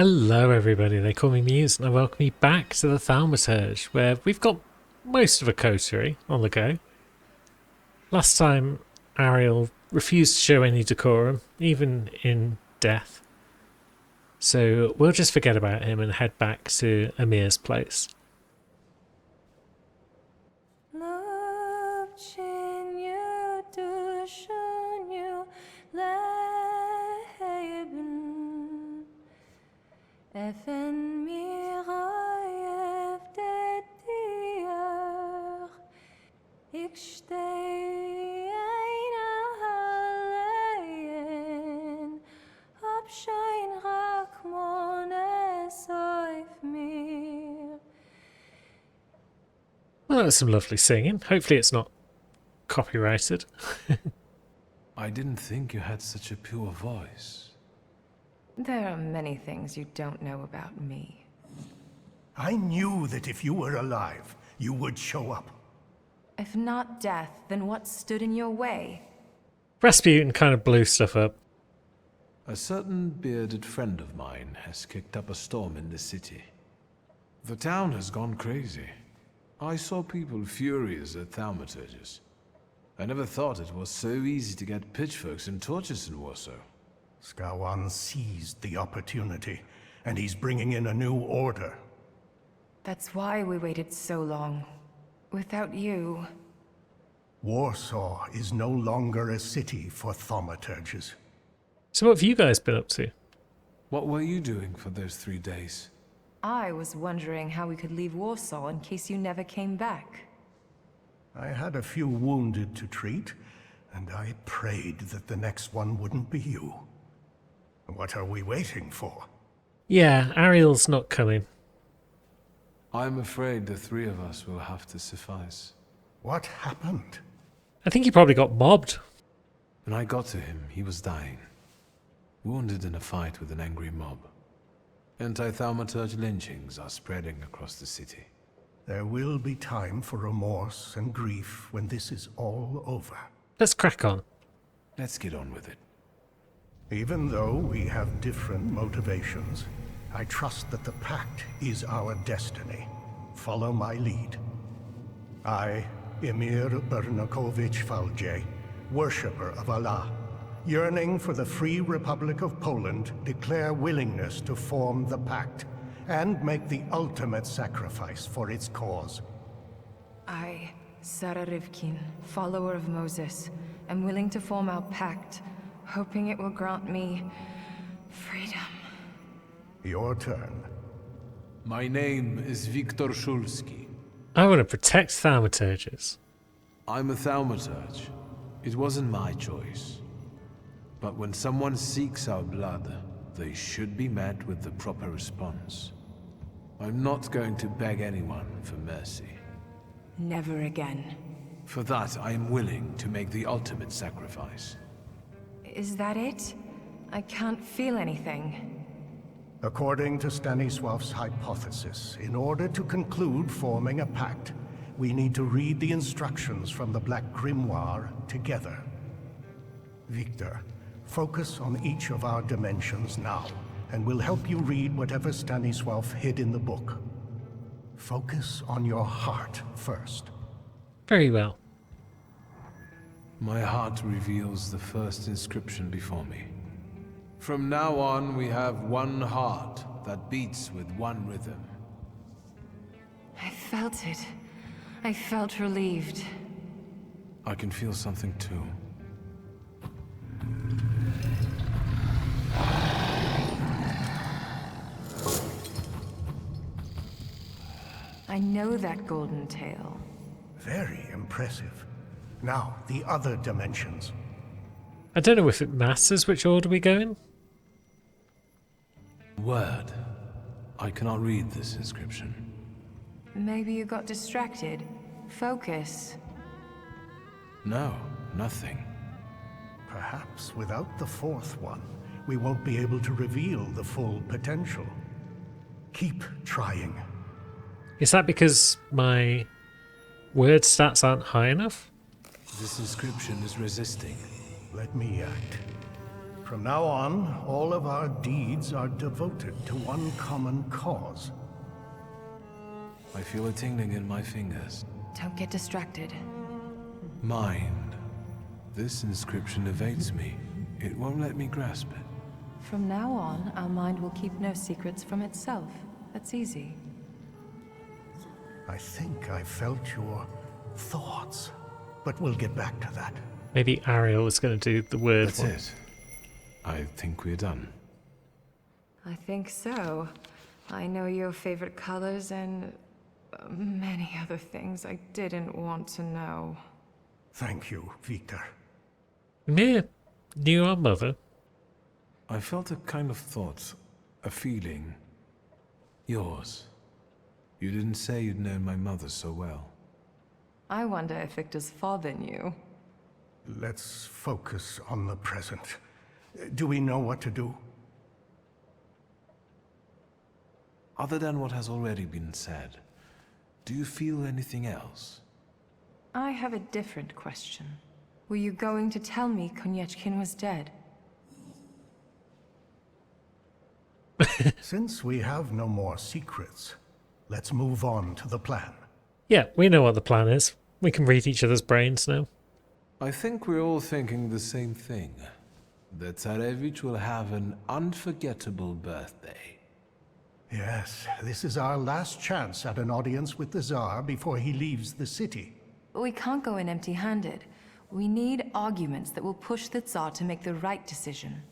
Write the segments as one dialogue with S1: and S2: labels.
S1: Hello everybody, they call me Muse and I welcome you back to the Thaumaturge, where we've got most of a coterie on the go. Last time Ariel refused to show any decorum, even in death. So we'll just forget about him and head back to Amir's place. Well, that was some lovely singing. Hopefully it's not copyrighted.
S2: I didn't think you had such a pure voice.
S3: There are many things you don't know about me.
S4: I knew that if you were alive, you would show up.
S3: If not death, then what stood in your way?
S1: Rasputin kind of blew stuff up.
S2: A certain bearded friend of mine has kicked up a storm in the city. The town has gone crazy. I saw people furious at thaumaturges. I never thought it was so easy to get pitchforks and torches in Warsaw.
S4: Skawan seized the opportunity, and he's bringing in a new order.
S3: That's why we waited so long. Without you...
S4: Warsaw is no longer a city for thaumaturges.
S1: So what have you guys been up to?
S2: What were you doing for those 3 days?
S3: I was wondering how we could leave Warsaw in case you never came back.
S4: I had a few wounded to treat, and I prayed that the next one wouldn't be you. What are we waiting for?
S1: Yeah, Ariel's not coming.
S2: I'm afraid the 3 of us will have to suffice.
S4: What happened?
S1: I think he probably got mobbed.
S2: When I got to him, he was dying. Wounded in a fight with an angry mob. Anti-thaumaturge lynchings are spreading across the city.
S4: There will be time for remorse and grief when this is all over.
S1: Let's crack on.
S2: Let's get on with it.
S4: Even though we have different motivations, I trust that the Pact is our destiny. Follow my lead. I, Emir Bernakovich Falje, worshipper of Allah, yearning for the free Republic of Poland, declare willingness to form the Pact and make the ultimate sacrifice for its cause.
S3: I, Sarah Rivkin, follower of Moses, am willing to form our pact, hoping it will grant me... freedom.
S4: Your turn.
S2: My name is Viktor Szulski.
S1: I want to protect thaumaturges.
S2: I'm a thaumaturge. It wasn't my choice. But when someone seeks our blood, they should be met with the proper response. I'm not going to beg anyone for mercy.
S3: Never again.
S2: For that, I am willing to make the ultimate sacrifice.
S3: Is that it? I can't feel anything.
S4: According to Stanisław's hypothesis, in order to conclude forming a pact, we need to read the instructions from the Black Grimoire together. Victor, focus on each of our dimensions now, and we'll help you read whatever Stanisław hid in the book. Focus on your heart first.
S1: Very well.
S2: My heart reveals the first inscription before me. From now on, we have one heart that beats with one rhythm.
S3: I felt it. I felt relieved.
S2: I can feel something too.
S3: I know that golden tail.
S4: Very impressive. Now, the other dimensions.
S1: I don't know if it matters which order we go in.
S2: Word. I cannot read this inscription.
S3: Maybe you got distracted. Focus.
S2: No, nothing.
S4: Perhaps without the fourth one, we won't be able to reveal the full potential. Keep trying.
S1: Is that because my word stats aren't high enough?
S2: This inscription is resisting.
S4: Let me act. From now on, all of our deeds are devoted to one common cause.
S2: I feel a tingling in my fingers.
S3: Don't get distracted.
S2: Mind. This inscription evades me. It won't let me grasp it.
S3: From now on, our mind will keep no secrets from itself. That's easy.
S4: I think I felt your thoughts, but we'll get back to that.
S1: Maybe Ariel is going to do the word
S2: That's
S1: one.
S2: it. I think we're done.
S3: I think so. I know your favorite colors and many other things I didn't want to know.
S4: Thank you, Victor.
S1: Mia knew our mother.
S2: I felt a kind of thought, a feeling. Yours. You didn't say you'd known my mother so well.
S3: I wonder if Victor's father knew.
S4: Let's focus on the present. Do we know what to do?
S2: Other than what has already been said, do you feel anything else?
S3: I have a different question. Were you going to tell me Konyechkin was dead?
S4: Since we have no more secrets, let's move on to the plan.
S1: Yeah, we know what the plan is. We can read each other's brains now.
S2: I think we're all thinking the same thing. That Tsarevich will have an unforgettable birthday.
S4: Yes, this is our last chance at an audience with the Tsar before he leaves the city.
S3: But we can't go in empty-handed. We need arguments that will push the Tsar to make the right decision.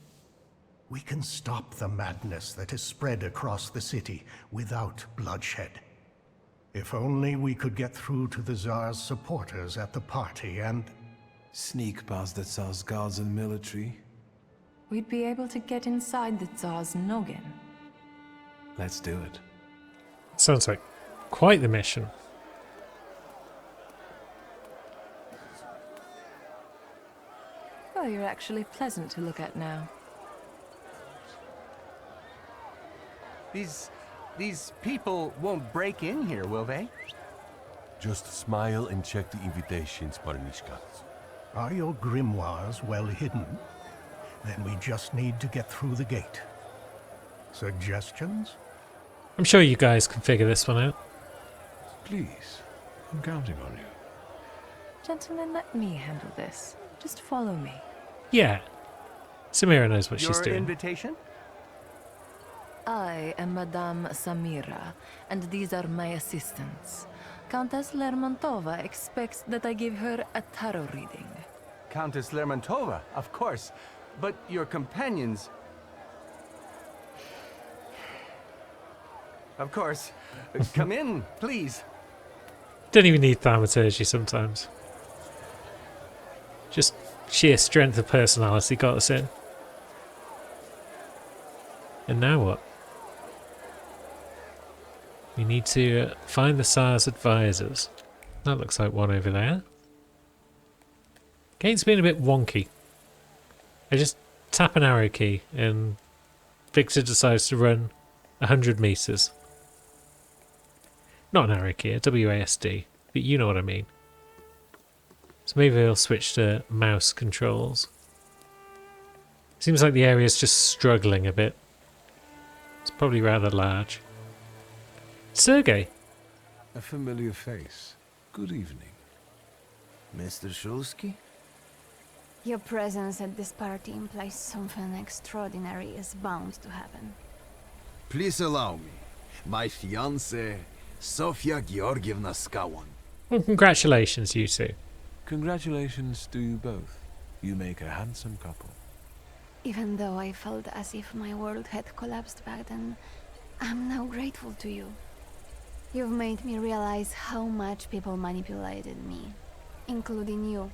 S4: We can stop the madness that has spread across the city without bloodshed. If only we could get through to the Tsar's supporters at the party and...
S2: Sneak past the Tsar's guards and military.
S3: We'd be able to get inside the Tsar's noggin.
S2: Let's do it.
S1: Sounds like quite the mission.
S3: Well, you're actually pleasant to look at now.
S5: These people won't break in here, will they?
S6: Just smile and check the invitations, Parnishka.
S4: Are your grimoires well hidden? Then we just need to get through the gate. Suggestions?
S1: I'm sure you guys can figure this one out.
S2: Please, I'm counting on you.
S3: Gentlemen, let me handle this. Just follow me.
S1: Yeah. Samira knows what she's
S5: Your
S1: doing.
S5: invitation?
S3: I am Madame Samira, and these are my assistants. Countess Lermontova expects that I give her a tarot reading.
S5: Countess Lermontova, of course. But your companions... Of course. Come in, please.
S1: Don't even need thaumaturgy sometimes. Just sheer strength of personality got us in. And now what? We need to find the Tsar's advisors. That looks like one over there. Game's been a bit wonky. I just tap an arrow key and Victor decides to run 100 meters. Not an arrow key, a WASD, but you know what I mean. So maybe we'll switch to mouse controls. Seems like the area's just struggling a bit. It's probably rather large. Sergei.
S2: A familiar face. Good evening.
S7: Mr. Shulsky?
S8: Your presence at this party implies something extraordinary is bound to happen.
S7: Please allow me. My fiancée, Sofia Georgievna Skawan.
S1: Well, congratulations, you two.
S2: Congratulations to you both. You make a handsome couple.
S8: Even though I felt as if my world had collapsed back then, I'm now grateful to you. You've made me realize how much people manipulated me, including you.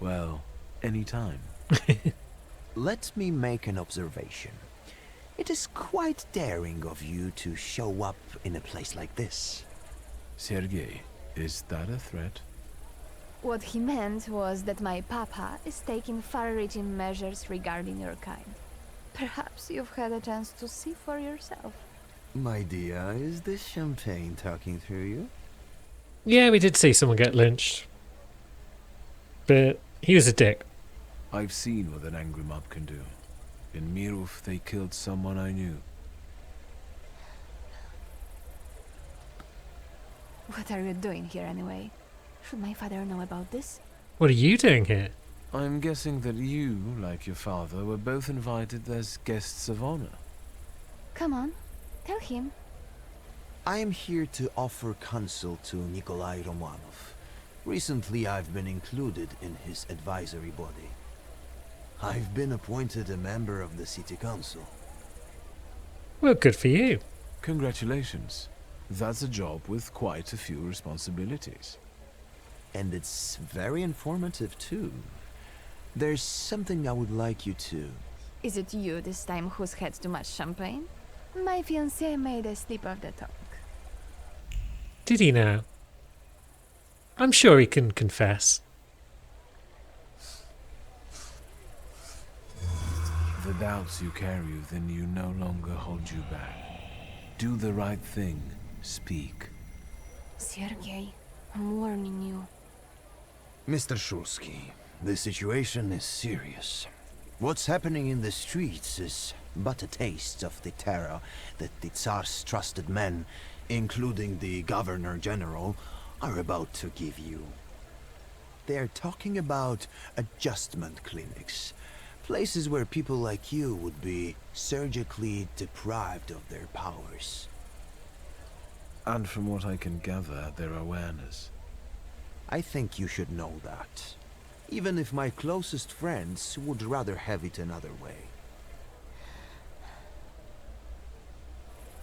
S2: Well, anytime.
S9: Let me make an observation. It is quite daring of you to show up in a place like this.
S2: Sergei, is that a threat?
S8: What he meant was that my papa is taking far-reaching measures regarding your kind. Perhaps you've had a chance to see for yourself.
S9: My dear, is this champagne talking through you?
S1: Yeah, we did see someone get lynched. But he was a dick.
S2: I've seen what an angry mob can do. In Miruf, they killed someone I knew.
S8: What are you doing here anyway? Should my father know about this?
S1: What are you doing here?
S2: I'm guessing that you, like your father, were both invited as guests of honor.
S8: Come on, tell him.
S9: I am here to offer counsel to Nikolai Romanov. Recently, I've been included in his advisory body. I've been appointed a member of the city council.
S1: Well, good for you.
S2: Congratulations. That's a job with quite a few responsibilities.
S9: And it's very informative, too. There's something I would like you to...
S8: Is it you this time who's had too much champagne? My fiancé made a slip of the tongue.
S1: Did he now? I'm sure he can confess.
S2: The doubts you carry within you no longer hold you back. Do the right thing. Speak.
S8: Sergei, I'm warning you.
S9: Mr. Shulsky, the situation is serious. What's happening in the streets is but a taste of the terror that the Tsar's trusted men, including the Governor General, are about to give you. They're talking about adjustment clinics, places where people like you would be surgically deprived of their powers.
S2: And from what I can gather, their awareness.
S9: I think you should know that. Even if my closest friends would rather have it another way.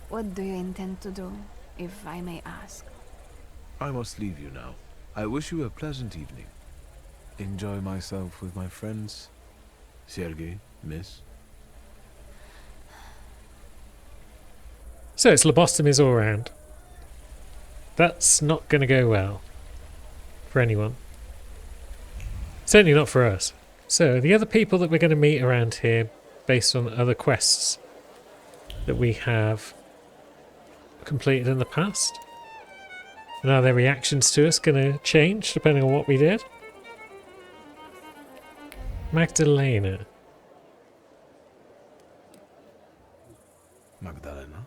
S8: What do you intend to do, if I may ask?
S2: I must leave you now. I wish you a pleasant evening. Enjoy myself with my friends. Sergei, miss.
S1: So it's lobotomies all round. That's not going to go well for anyone. Certainly not for us. So the other people that we're going to meet around here, based on other quests that we have completed in the past. And are their reactions to us going to change depending on what we did? Magdalena.
S2: Magdalena?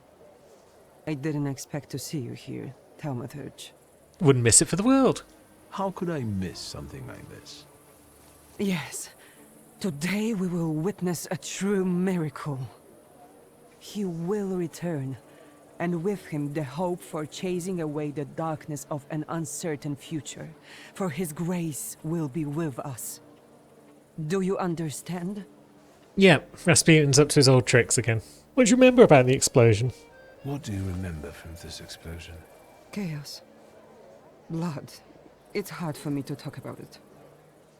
S10: I didn't expect to see you here, Thaumaturge.
S1: Wouldn't miss it for the world.
S2: How could I miss something like this?
S10: Yes. Today we will witness a true miracle. He will return, and with him the hope for chasing away the darkness of an uncertain future. For his grace will be with us. Do you understand?
S1: Yeah, Rasputin's up to his old tricks again. What do you remember about the explosion?
S2: What do you remember from this explosion?
S10: Chaos. Blood. It's hard for me to talk about it.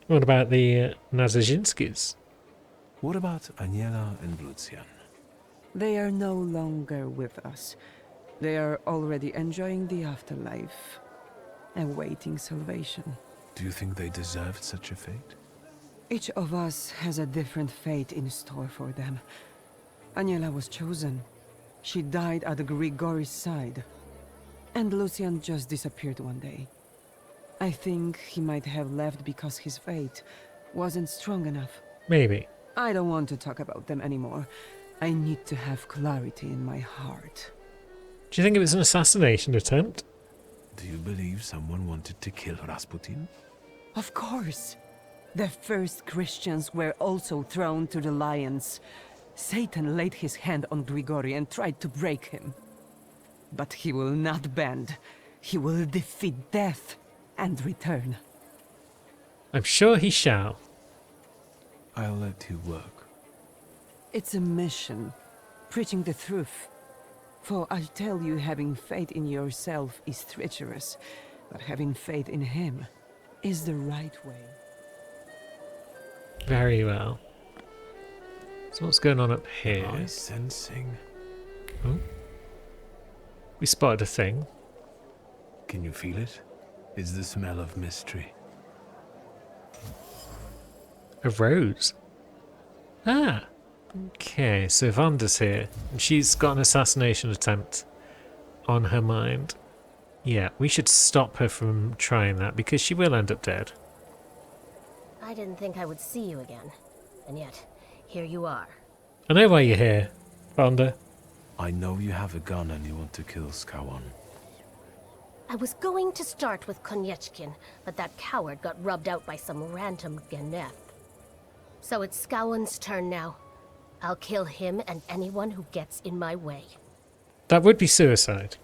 S1: What about the Nazazhinskis?
S2: What about Aniela and Lucian?
S10: They are no longer with us. They are already enjoying the afterlife, awaiting salvation.
S2: Do you think they deserved such a fate?
S10: Each of us has a different fate in store for them. Aniela was chosen. She died at Grigori's side. And Lucian just disappeared one day. I think he might have left because his fate wasn't strong enough.
S1: Maybe.
S10: I don't want to talk about them anymore. I need to have clarity in my heart.
S1: Do you think it was an assassination attempt?
S2: Do you believe someone wanted to kill Rasputin?
S10: Of course. The first Christians were also thrown to the lions. Satan laid his hand on Grigori and tried to break him. But he will not bend. He will defeat death and return.
S1: I'm sure he shall.
S2: I'll let you work.
S10: It's a mission, preaching the truth. For I tell you, having faith in yourself is treacherous, but having faith in him is the right way.
S1: Very well. So what's going on up here?
S2: Am I sensing?
S1: Oh. We spotted a thing.
S2: Can you feel it? It's the smell of mystery.
S1: A rose. Ah. Okay, so Vanda's here. And she's got an assassination attempt on her mind. Yeah, we should stop her from trying that because she will end up dead.
S11: I didn't think I would see you again. And yet, here you are.
S1: I know why you're here, Vonda.
S2: I know you have a gun and you want to kill Skawan.
S11: I was going to start with Konyechkin, but that coward got rubbed out by some random Geneth. So it's Skawan's turn now. I'll kill him and anyone who gets in my way.
S1: That would be suicide.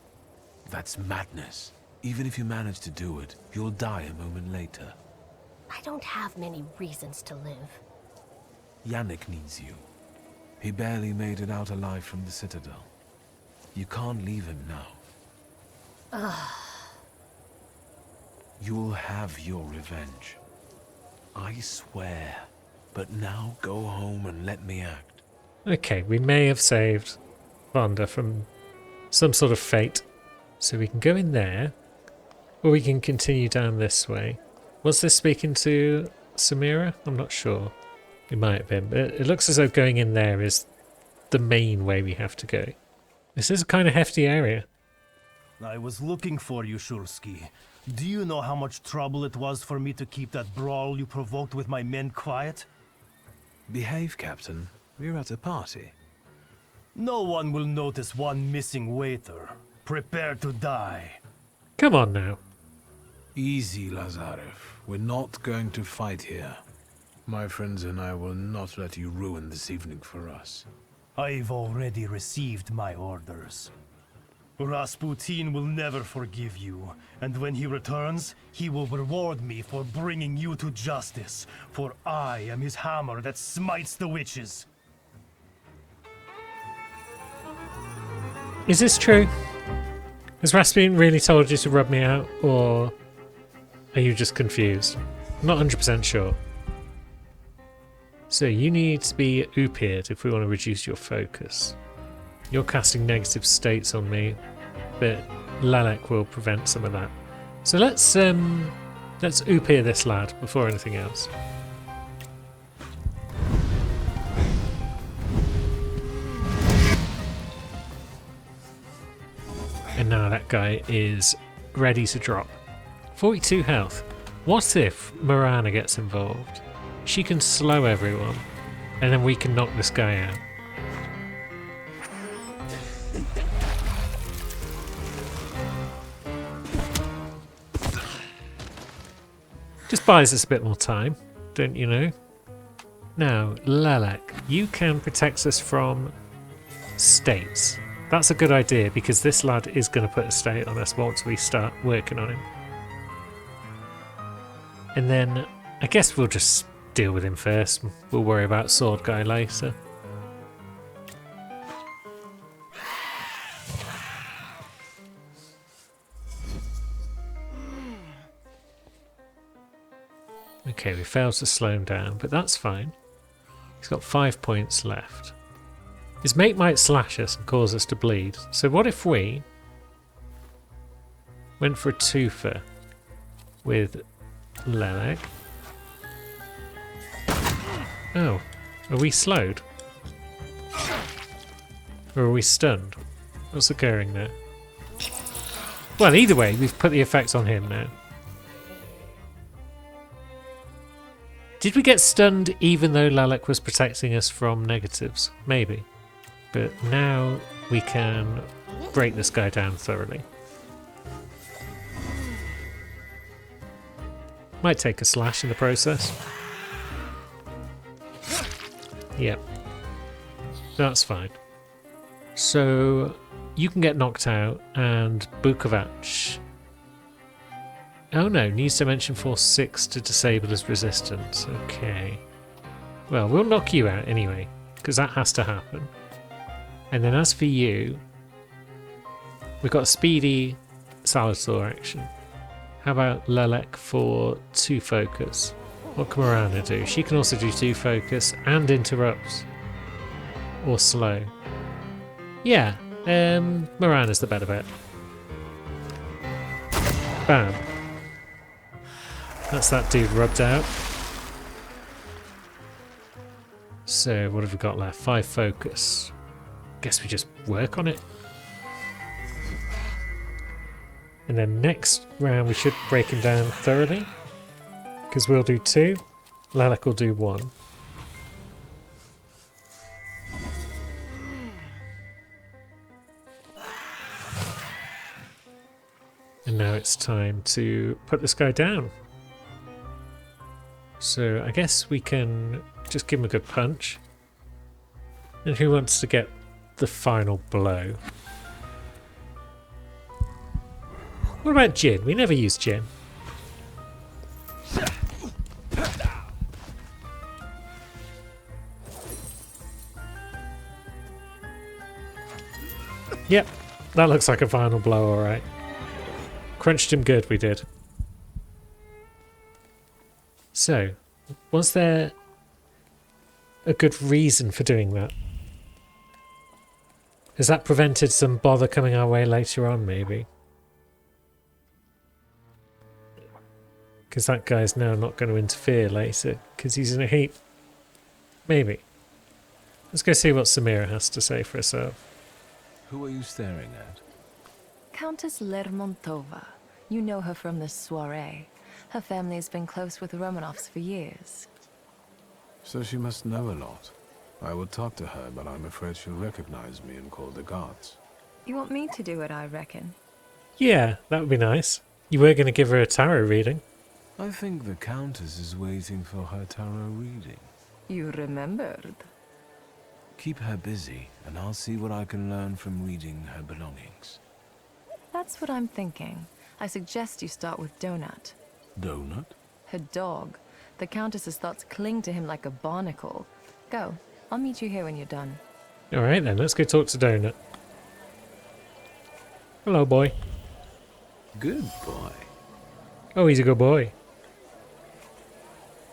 S2: That's madness. Even if you manage to do it, you'll die a moment later.
S11: I don't have many reasons to live.
S2: Yannick needs you. He barely made it out alive from the Citadel. You can't leave him now. You'll have your revenge. I swear. But now go home and let me act.
S1: Okay, we may have saved Vonda from some sort of fate. So we can go in there, or we can continue down this way. Was this speaking to Samira? I'm not sure. It might have been, but it looks as though going in there is the main way we have to go. This is a kind of hefty area.
S12: I was looking for you, Shulsky. Do you know how much trouble it was for me to keep that brawl you provoked with my men quiet?
S2: Behave, Captain. We're at a party.
S12: No one will notice one missing waiter. Prepare to die.
S1: Come on now.
S2: Easy, Lazarev. We're not going to fight here. My friends and I will not let you ruin this evening for us.
S12: I've already received my orders. Rasputin will never forgive you, and when he returns, he will reward me for bringing you to justice, for I am his hammer that smites the witches.
S1: Is this true? Has Rasputin really told you to rub me out, or are you just confused? I'm not 100% sure. So you need to be Upiered if we want to reduce your focus. You're casting negative states on me, but Lelek will prevent some of that. So let's Upier this lad before anything else. And now that guy is ready to drop. 42 health. What if Marana gets involved? She can slow everyone, and then we can knock this guy out. Just buys us a bit more time, don't you know? Now, Lelek, you can protect us from states. That's a good idea, because this lad is going to put a state on us once we start working on him. And then, I guess we'll just deal with him first. We'll worry about Sword Guy later. Okay, we failed to slow him down, but that's fine. He's got 5 points left. His mate might slash us and cause us to bleed. So what if we went for a twofer with Lelek? Oh, are we slowed? Or are we stunned? What's occurring there? Well, either way, we've put the effect on him now. Did we get stunned even though Lelek was protecting us from negatives? Maybe. But now we can break this guy down thoroughly. Might take a slash in the process. Yep. That's fine. So you can get knocked out, and Bukovac. Oh no, needs Dimension Force 6 to disable his resistance. Okay. Well, we'll knock you out anyway, because that has to happen. And then as for you, we've got a speedy Salazar action. How about Lelek for 2 focus? What can Marana do? She can also do 2 focus and interrupt. Or slow. Yeah, Marana's the better bet. Bam. That's that dude rubbed out. So what have we got left? 5 focus. Guess we just work on it. And then next round we should break him down thoroughly. Because we'll do 2. Lelek will do 1. And now it's time to put this guy down. So I guess we can just give him a good punch. And who wants to get the final blow? What about Jin? We never use Jin. Yep, that looks like a final blow, alright. Crunched him good, we did. So, was there a good reason for doing that? Has that prevented some bother coming our way later on, maybe? Because that guy's now not going to interfere later, because he's in a heap. Maybe. Let's go see what Samira has to say for herself.
S2: Who are you staring at?
S3: Countess Lermontova. You know her from the soiree. Her family has been close with the Romanovs for years.
S2: So she must know a lot. I would talk to her, but I'm afraid she'll recognize me and call the guards.
S3: You want me to do it, I reckon.
S1: Yeah, that would be nice. You were going to give her a tarot reading.
S2: I think the Countess is waiting for her tarot reading.
S3: You remembered.
S2: Keep her busy, and I'll see what I can learn from reading her belongings.
S3: That's what I'm thinking. I suggest you start with Donut.
S2: Donut?
S3: Her dog. The Countess's thoughts cling to him like a barnacle. Go. I'll meet you here when you're done.
S1: Alright then, let's go talk to Donut. Hello, boy.
S2: Good boy.
S1: Oh, he's a good boy.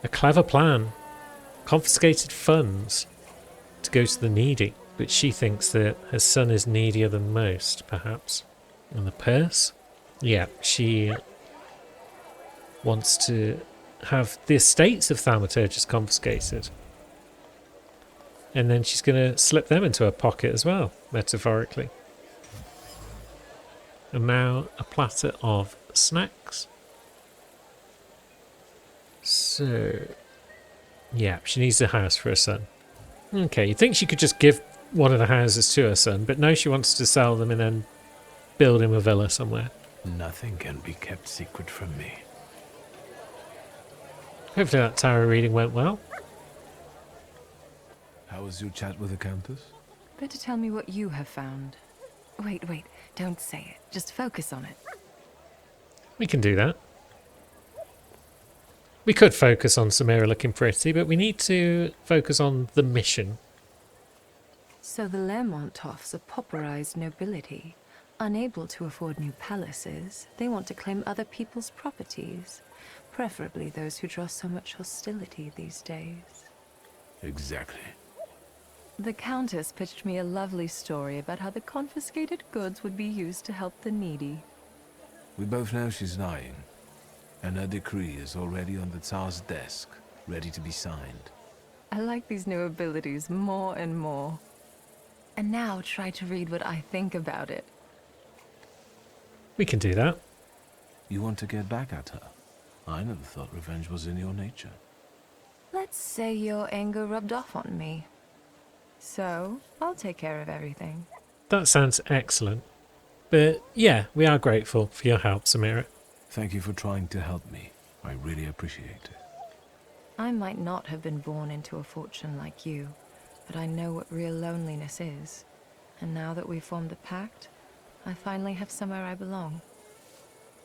S1: A clever plan. Confiscated funds to go to the needy, but she thinks that her son is needier than most, perhaps. And the purse? Yeah, she wants to have the estates of Thaumaturgus confiscated. And then she's going to slip them into her pocket as well, metaphorically. And now a platter of snacks. So, yeah, she needs a house for her son. Okay, you'd think she could just give one of the houses to her son, but no, she wants to sell them and then build him a villa somewhere.
S2: Nothing can be kept secret from me.
S1: Hopefully that tarot reading went well.
S2: How was your chat with the Countess?
S3: Better tell me what you have found. Wait, don't say it. Just focus on it.
S1: We can do that. We could focus on Samira looking pretty, but we need to focus on the mission.
S3: So the Lermontovs are pauperized nobility. Unable to afford new palaces, they want to claim other people's properties. Preferably those who draw so much hostility these days.
S2: Exactly.
S3: The Countess pitched me a lovely story about how the confiscated goods would be used to help the needy.
S2: We both know she's lying, and her decree is already on the Tsar's desk, ready to be signed.
S3: I like these new abilities more and more. And now try to read what I think about it.
S1: We can do that.
S2: You want to get back at her? I never thought revenge was in your nature.
S3: Let's say your anger rubbed off on me. So, I'll take care of everything.
S1: That sounds excellent. But yeah, we are grateful for your help, Samira.
S2: Thank you for trying to help me. I really appreciate it.
S3: I might not have been born into a fortune like you, but I know what real loneliness is. And now that we've formed the pact, I finally have somewhere I belong.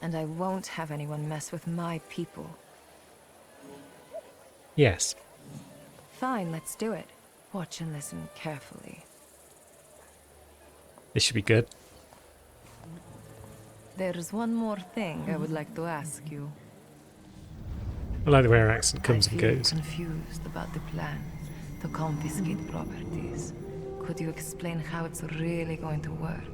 S3: And I won't have anyone mess with my people.
S1: Yes.
S3: Fine, let's do it. Watch and listen carefully.
S1: This should be good.
S3: There's one more thing I would like to ask you.
S1: I like the way her accent comes and
S3: I feel
S1: goes.
S3: confused about the plan to confiscate properties. Could you explain how it's really going to work?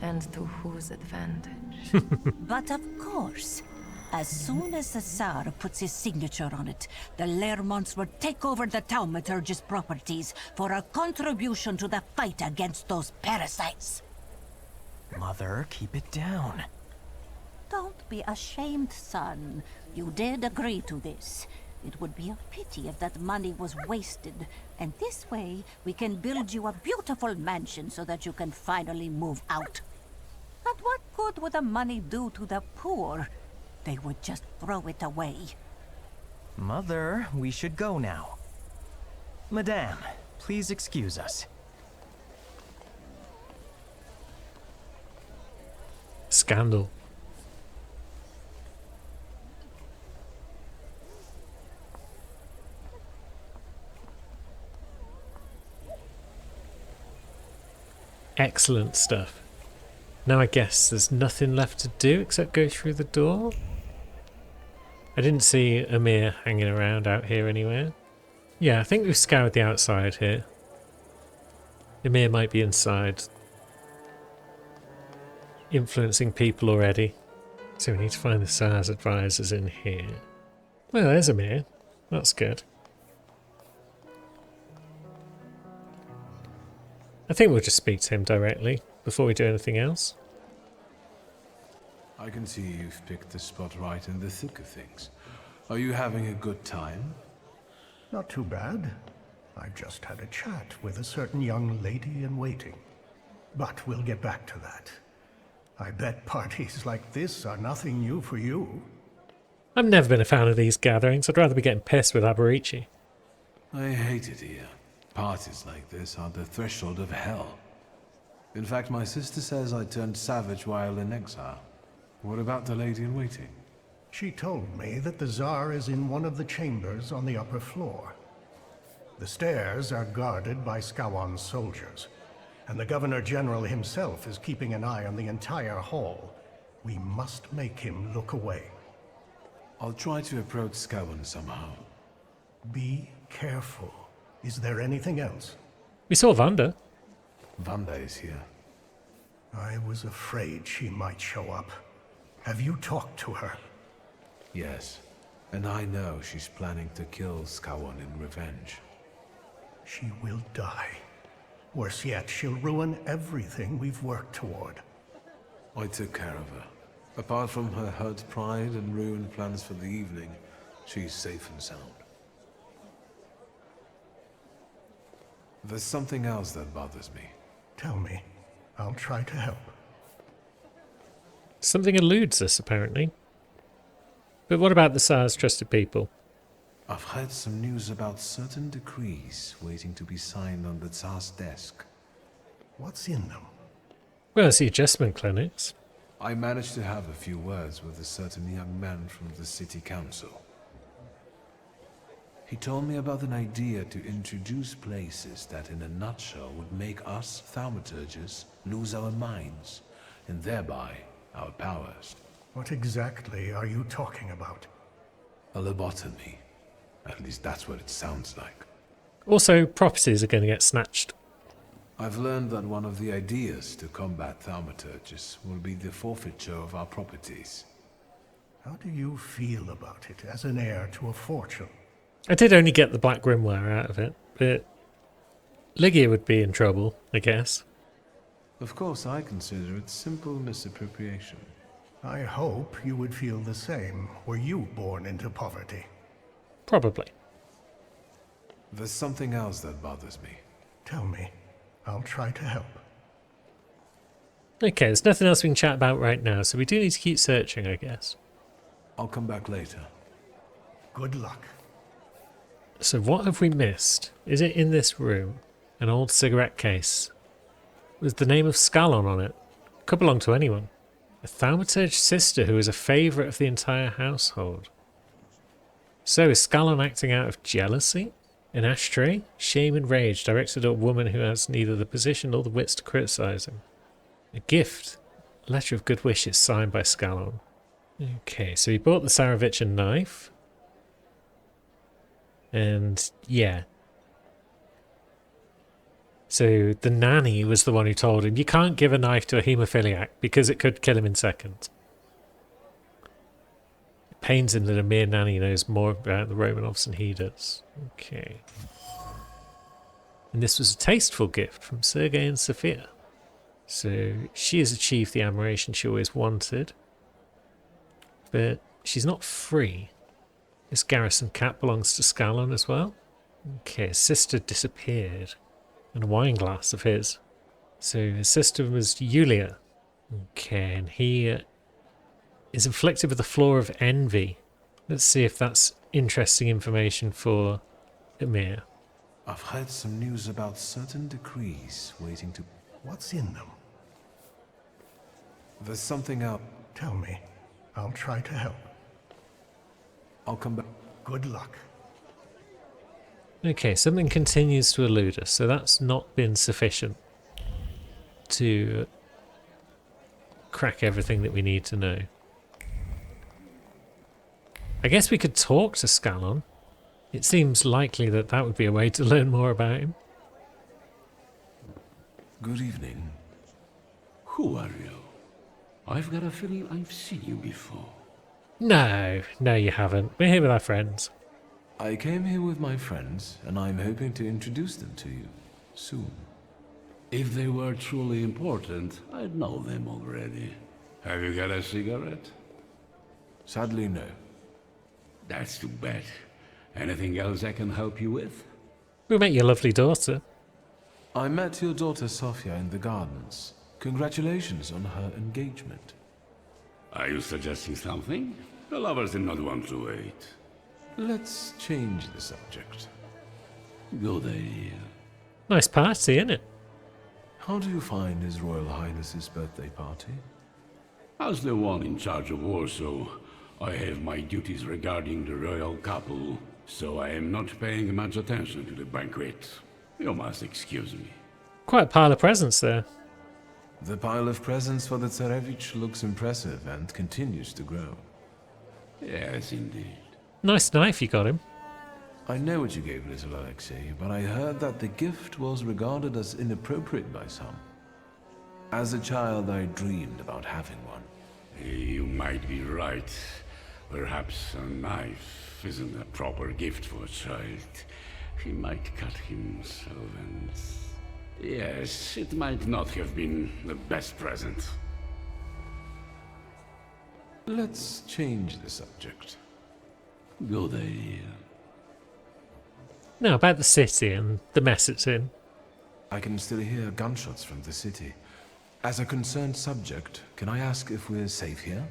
S3: And to whose advantage?
S13: But of course. As soon as the Tsar puts his signature on it, the Lermonts will take over the Thaumaturgus properties for a contribution to the fight against those parasites.
S14: Mother, keep it down.
S13: Don't be ashamed, son. You did agree to this. It would be a pity if that money was wasted. And this way, we can build you a beautiful mansion so that you can finally move out. And what good would the money do to the poor? They would just throw it away.
S14: Mother, we should go now. Madame, please excuse us.
S1: Scandal. Excellent stuff. Now I guess there's nothing left to do except go through the door. I didn't see Emhyr hanging around out here anywhere. Yeah, I think we've scoured the outside here. Emhyr might be inside, influencing people already. So we need to find the Tsar's advisors in here. Well, there's Emhyr. That's good. I think we'll just speak to him directly before we do anything else.
S2: I can see you've picked the spot right in the thick of things. Are you having a good time?
S4: Not too bad. I just had a chat with a certain young lady in waiting. But we'll get back to that. I bet parties like this are nothing new for you.
S1: I've never been a fan of these gatherings. I'd rather be getting pissed with Alberici.
S2: I hate it here. Parties like this are the threshold of hell. In fact, my sister says I turned savage while in exile. What about the lady in waiting?
S4: She told me that the Tsar is in one of the chambers on the upper floor. The stairs are guarded by Scowon's soldiers, and the Governor-General himself is keeping an eye on the entire hall. We must make him look away.
S2: I'll try to approach Scowon somehow.
S4: Be careful. Is there anything else?
S1: We saw Vanda.
S2: Vanda is here.
S4: I was afraid she might show up. Have you talked to her?
S2: Yes, and I know she's planning to kill Scowon in revenge.
S4: She will die. Worse yet, she'll ruin everything we've worked toward.
S2: I took care of her. Apart from her hurt pride and ruined plans for the evening, she's safe and sound. There's something else that bothers me.
S4: Tell me. I'll try to help.
S1: Something eludes us, apparently. But what about the Tsar's trusted people?
S2: I've heard some news about certain decrees waiting to be signed on the Tsar's desk.
S4: What's in them?
S1: Well, it's the adjustment clinics.
S2: I managed to have a few words with a certain young man from the city council. He told me about an idea to introduce places that in a nutshell would make us thaumaturges lose our minds, and thereby our powers.
S4: What exactly are you talking about?
S2: A lobotomy. At least that's what it sounds like.
S1: Also, properties are going to get snatched.
S2: I've learned that one of the ideas to combat thaumaturges will be the forfeiture of our properties.
S4: How do you feel about it as an heir to a fortune?
S1: I did only get the Black Grimoire out of it, but Lygia would be in trouble, I guess.
S2: Of course, I consider it simple misappropriation.
S4: I hope you would feel the same were you born into poverty.
S1: Probably.
S2: There's something else that bothers me.
S4: Tell me. I'll try to help.
S1: Okay, there's nothing else we can chat about right now, so we do need to keep searching, I guess.
S2: I'll come back later.
S4: Good luck.
S1: So what have we missed? Is it in this room? An old cigarette case. With the name of Scalon on it. Could belong to anyone. A thaumaturge sister who is a favourite of the entire household. So is Scalon acting out of jealousy? An ashtray? Shame and rage directed at a woman who has neither the position nor the wits to criticise him. A gift. A letter of good wishes signed by Scalon. Okay, so he bought the Tsarevich a knife. And yeah. So the nanny was the one who told him, you can't give a knife to a haemophiliac because it could kill him in seconds. It pains him that a mere nanny knows more about the Romanovs than he does. Okay. And this was a tasteful gift from Sergei and Sophia. So she has achieved the admiration she always wanted. But she's not free. This garrison cap belongs to Scalon as well. Okay, his sister disappeared. And a wine glass of his. So his sister was Yulia. Okay, and he is afflicted with the flaw of envy. Let's see if that's interesting information for Emir.
S2: I've heard some news about certain decrees waiting to...
S4: What's in them?
S2: There's something out.
S4: Tell me. I'll try to help.
S2: I'll come back.
S4: Good luck.
S1: Okay, something continues to elude us, so that's not been sufficient to crack everything that we need to know. I guess we could talk to Scallon. It seems likely that that would be a way to learn more about him.
S2: Good evening.
S15: Who are you? I've got a feeling I've seen you before.
S1: No, you haven't. We're here with our friends.
S2: I came here with my friends, and I'm hoping to introduce them to you soon.
S15: If they were truly important, I'd know them already. Have you got a cigarette?
S2: Sadly, no.
S15: That's too bad. Anything else I can help you with?
S1: We met your lovely daughter.
S2: I met your daughter Sofia in the gardens. Congratulations on her engagement.
S15: Are you suggesting something? The lovers did not want to wait.
S2: Let's change the subject.
S15: Good idea.
S1: Nice party, isn't it?
S2: How do you find His Royal Highness's birthday party?
S15: As the one in charge of Warsaw, I have my duties regarding the royal couple, so I am not paying much attention to the banquet. You must excuse me.
S1: Quite a pile of presents there.
S2: The pile of presents for the Tsarevich looks impressive and continues to grow.
S15: Yes, indeed.
S1: Nice knife you got him.
S2: I know what you gave little Alexei, but I heard that the gift was regarded as inappropriate by some. As a child, I dreamed about having one.
S15: You might be right. Perhaps a knife isn't a proper gift for a child. He might cut himself and... Yes, it might not have been the best present.
S2: Let's change the subject.
S15: Good idea.
S1: Now, about the city and the mess it's in.
S2: I can still hear gunshots from the city. As a concerned subject, can I ask if we're safe here?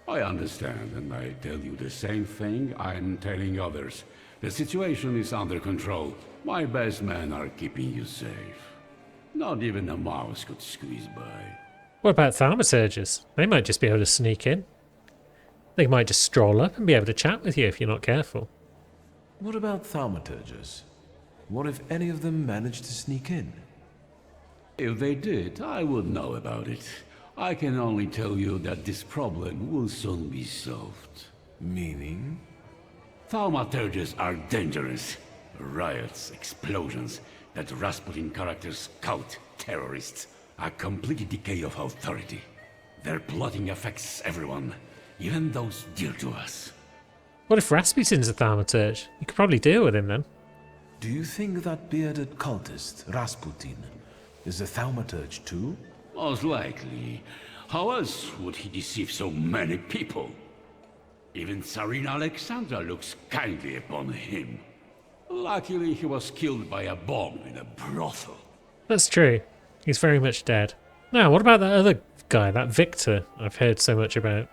S15: I understand, and I tell you the same thing I'm telling others. The situation is under control. My best men are keeping you safe. Not even a mouse could squeeze by.
S1: What about thaumaturges? They might just be able to sneak in. They might just stroll up and be able to chat with you if you're not careful.
S2: What about thaumaturges? What if any of them managed to sneak in?
S15: If they did, I would know about it. I can only tell you that this problem will soon be solved.
S2: Meaning?
S15: Thaumaturges are dangerous. Riots, explosions, that Rasputin characters scout terrorists. A complete decay of authority. Their plotting affects everyone, even those dear to us.
S1: What if Rasputin's a thaumaturge? You could probably deal with him then.
S2: Do you think that bearded cultist, Rasputin, is a thaumaturge too?
S15: Most likely. How else would he deceive so many people? Even Tsarina Alexandra looks kindly upon him. Luckily, he was killed by a bomb in a brothel.
S1: That's true. He's very much dead. Now, what about that other guy, that Victor I've heard so much about?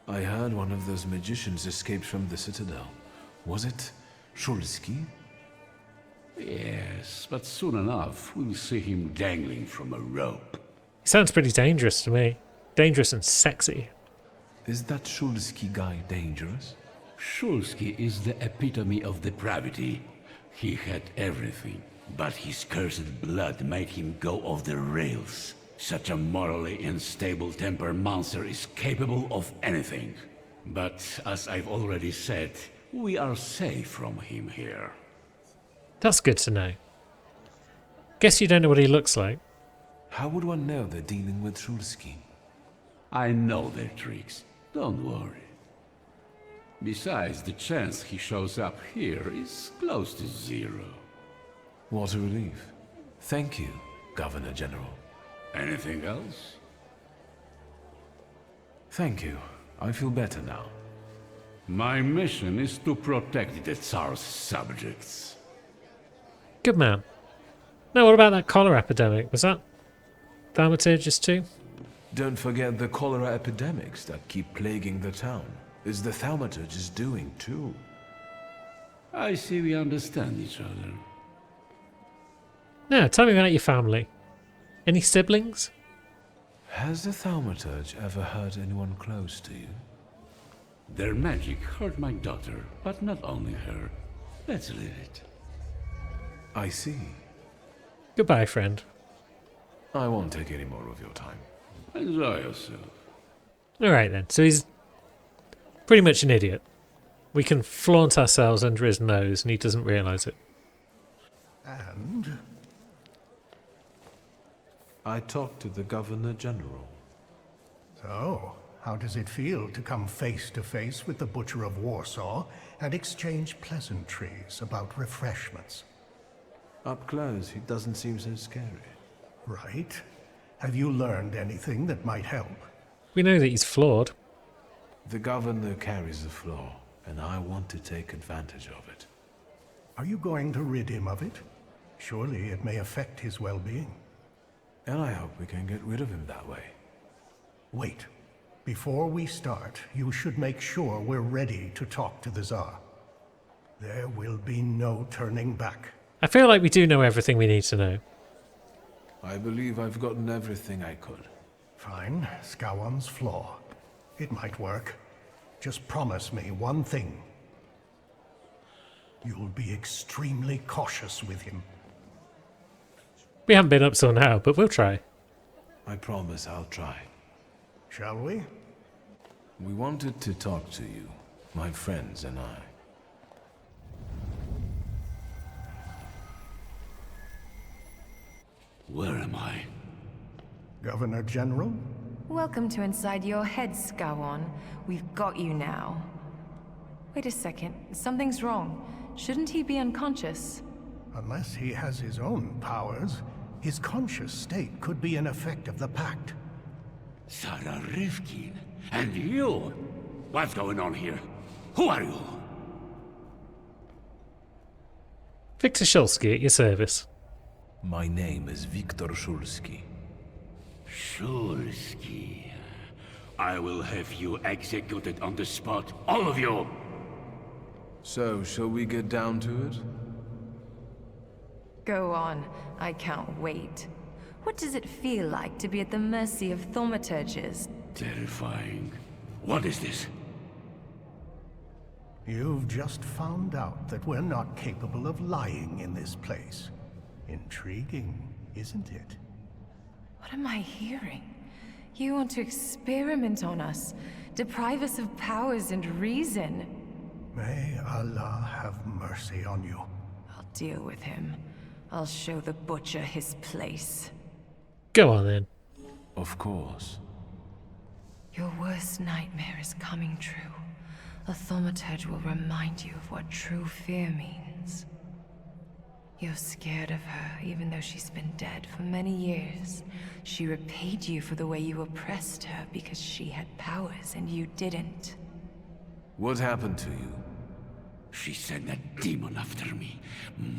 S2: I heard one of those magicians escaped from the Citadel. Was it Shulsky?
S15: Yes, but soon enough, we'll see him dangling from a rope.
S1: He sounds pretty dangerous to me. Dangerous and sexy.
S2: Is that Shulsky guy dangerous?
S15: Shulsky is the epitome of depravity. He had everything, but his cursed blood made him go off the rails. Such a morally unstable temper monster is capable of anything. But as I've already said, we are safe from him here.
S1: That's good to know. Guess you don't know what he looks like.
S2: How would one know they're dealing with Shulsky?
S15: I know their tricks. Don't worry. Besides, the chance he shows up here is close to zero.
S2: What a relief. Thank you, Governor General.
S15: Anything else?
S2: Thank you. I feel better now.
S15: My mission is to protect the Tsar's subjects.
S1: Good man. Now, what about that cholera epidemic? Was that thaumaturges too?
S2: Don't forget the cholera epidemics that keep plaguing the town. Is the Thaumaturge doing too?
S15: I see we understand each other.
S1: Now, tell me about your family. Any siblings?
S2: Has the Thaumaturge ever hurt anyone close to you?
S15: Their magic hurt my daughter, but not only her. Let's leave it.
S2: I see.
S1: Goodbye, friend.
S2: I won't take any more of your time.
S15: Enjoy yourself.
S1: Alright then, so he's pretty much an idiot. We can flaunt ourselves under his nose and he doesn't realise it.
S4: And?
S2: I talked to the Governor General.
S4: So, how does it feel to come face to face with the Butcher of Warsaw and exchange pleasantries about refreshments?
S2: Up close, he doesn't seem so scary.
S4: Right. Have you learned anything that might help?
S1: We know that he's flawed.
S2: The Governor carries a flaw, and I want to take advantage of it.
S4: Are you going to rid him of it? Surely it may affect his well-being.
S2: And I hope we can get rid of him that way.
S4: Wait. Before we start, you should make sure we're ready to talk to the Tsar. There will be no turning back.
S1: I feel like we do know everything we need to know.
S2: I believe I've gotten everything I could.
S4: Fine. Scowan's flaw. It might work. Just promise me one thing. You'll be extremely cautious with him.
S1: We haven't been up till now, but we'll try.
S2: I promise I'll try.
S4: Shall we?
S2: We wanted to talk to you, my friends and I.
S15: Where am I?
S4: Governor General?
S3: Welcome to inside your head, Scowan. We've got you now. Wait a second. Something's wrong. Shouldn't he be unconscious?
S4: Unless he has his own powers, his conscious state could be an effect of the Pact.
S15: Sarah Rifkin? And you? What's going on here? Who are you?
S1: Victor Shulsky at your service.
S2: My name is Viktor Shulsky.
S15: Shulsky. I will have you executed on the spot, all of you!
S2: So, shall we get down to it?
S3: Go on. I can't wait. What does it feel like to be at the mercy of thaumaturges?
S15: Terrifying. What is this?
S4: You've just found out that we're not capable of lying in this place. Intriguing, isn't it?
S3: What am I hearing? You want to experiment on us, deprive us of powers and reason.
S4: May Allah have mercy on you.
S3: I'll deal with him. I'll show the Butcher his place.
S1: Go on then.
S2: Of course.
S3: Your worst nightmare is coming true. A thaumaturge will remind you of what true fear means. You're scared of her, even though she's been dead for many years. She repaid you for the way you oppressed her because she had powers and you didn't.
S2: What happened to you?
S15: She sent a demon after me.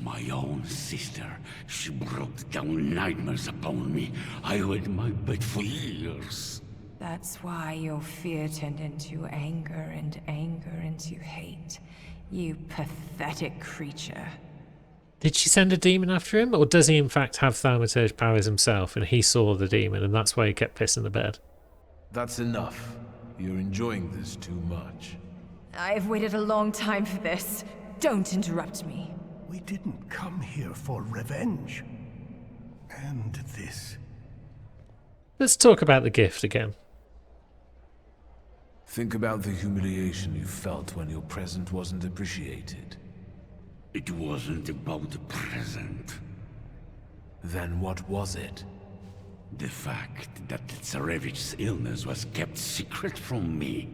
S15: My own sister. She brought down nightmares upon me. I went my bed for years.
S3: That's why your fear turned into anger and anger into hate. You pathetic creature.
S1: Did she send a demon after him, or does he in fact have thaumaturge powers himself and he saw the demon and that's why he kept pissing the bed?
S2: That's enough. You're enjoying this too much.
S3: I've waited a long time for this. Don't interrupt me.
S4: We didn't come here for revenge. And this.
S1: Let's talk about the gift again.
S2: Think about the humiliation you felt when your present wasn't appreciated.
S15: It wasn't about the present.
S2: Then what was it?
S15: The fact that Tsarevich's illness was kept secret from me.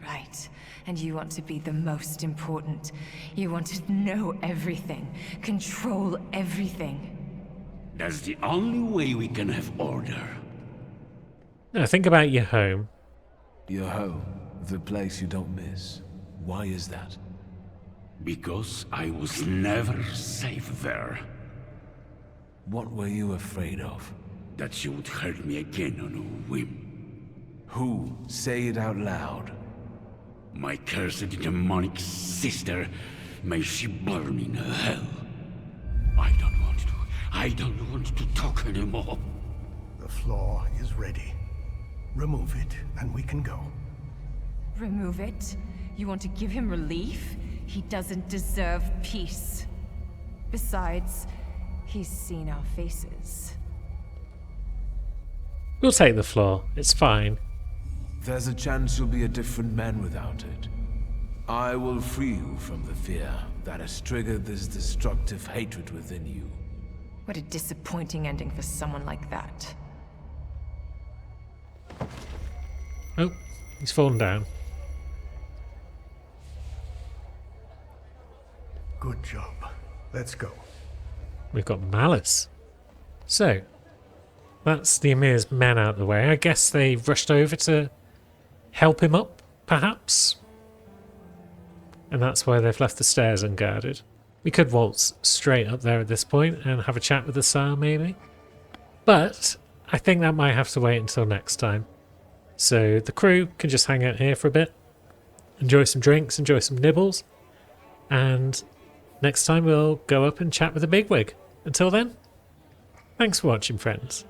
S3: Right. And you want to be the most important. You want to know everything. Control everything.
S15: That's the only way we can have order.
S1: Now think about your home.
S2: Your home. The place you don't miss. Why is that?
S15: Because I was never safe there.
S2: What were you afraid of?
S15: that she would hurt me again on a whim.
S2: Who? Say it out loud.
S15: My cursed demonic sister, may she burn in hell. I don't want to talk anymore.
S4: The floor is ready. Remove it, and we can go.
S16: Remove it? You want to give him relief? He doesn't deserve peace. Besides, he's seen our faces.
S1: We'll take the floor. It's fine.
S2: There's a chance you'll be a different man without it. I will free you from the fear that has triggered this destructive hatred within you.
S3: What a disappointing ending for someone like that.
S1: Oh, he's fallen down.
S4: Good job. Let's go.
S1: We've got Malice. So, that's the Emir's men out of the way. I guess they rushed over to help him up, perhaps? And that's why they've left the stairs unguarded. We could waltz straight up there at this point and have a chat with the Tsar, maybe. But I think that might have to wait until next time. So the crew can just hang out here for a bit, enjoy some drinks, enjoy some nibbles, and next time we'll go up and chat with the bigwig. Until then, thanks for watching, friends.